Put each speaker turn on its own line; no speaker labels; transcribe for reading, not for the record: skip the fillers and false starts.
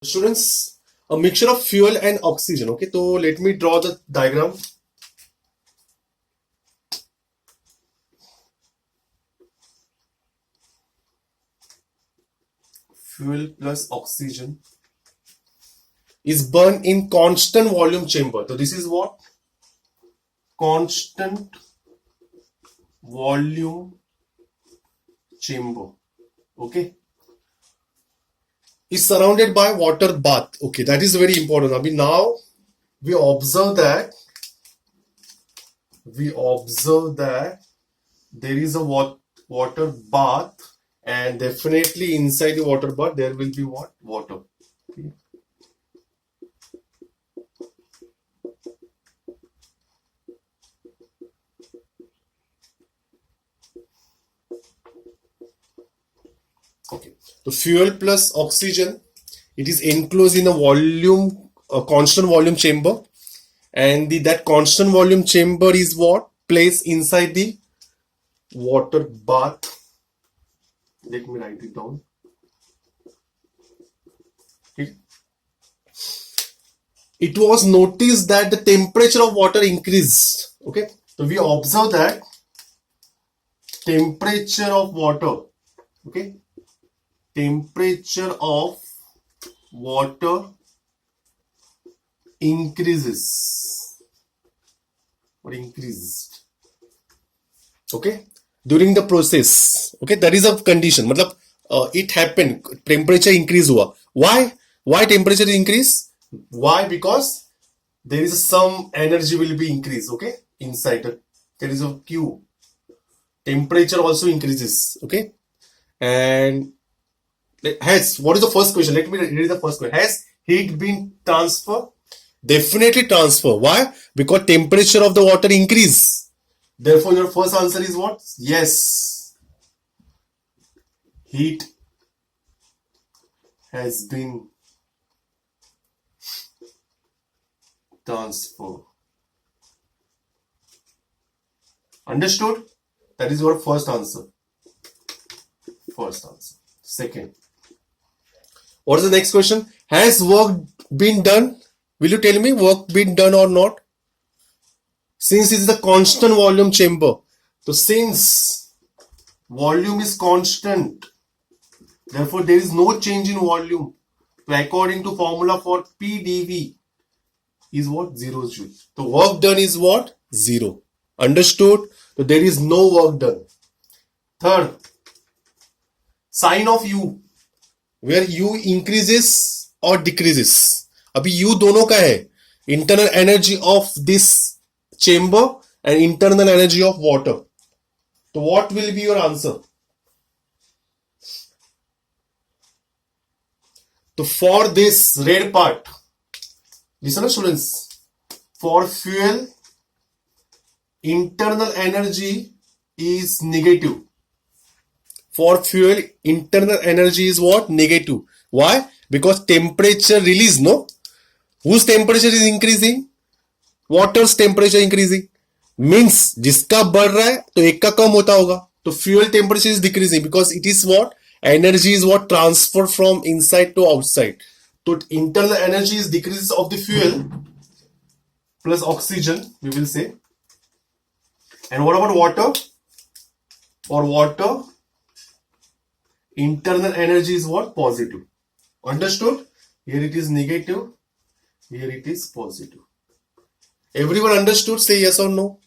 Students, a mixture of fuel and oxygen. Okay, so let me draw the diagram. Fuel plus oxygen is burned in constant volume chamber. So this is what? Constant volume chamber. Okay. Is surrounded by water bath. Okay, that is very important. I mean, now we observe that there is a water bath, and definitely inside the water bath there will be what? Water. Okay. Okay, so fuel plus oxygen, it is enclosed in a constant volume chamber, and that constant volume chamber is what? Placed inside the water bath. Let me write it down. Okay. It was noticed that the temperature of water increased. Okay, so we observe that temperature of water. Okay, temperature of water increases or increased. Okay, during the process. Okay, that is a condition. मतलब it happened. Temperature increase हुआ. Why temperature increase? Why? Because there is some energy will be increased. Okay, inside there is a Q. Temperature also increases. Okay, and what is the first question? Let me read the first question. Has heat been transferred? Definitely transfer. Why? Because temperature of the water increase. Therefore, your first answer is what? Yes. Heat has been transferred. Understood? That is your first answer. Second. What is the next question? Has work been done? Will you tell me work been done or not? Since it is a constant volume chamber, so since volume is constant, therefore there is no change in volume. So according to formula for PdV is what? 0 joule. So work done is what? 0. Understood? So there is no work done. Third, sign of U, where U increases or decreases. अभी U दोनों का है, internal energy of this chamber and internal energy of water. So what will be your answer? So for this red part, listen students, for fuel, internal energy is negative. For fuel, internal energy is what? Negative. Why? Because temperature release, no? Whose temperature is increasing? Water's temperature increasing. Means जिसका बढ़ रहा है तो एक का कम होता होगा. तो fuel temperature is decreasing because it is what? Energy is what? Transferred from inside to outside. So internal energy is decreases of the fuel plus oxygen, we will say. And what about water? For water, internal energy is what? Positive. Understood? Here it is negative. Here it is positive. Everyone understood? Say yes or no.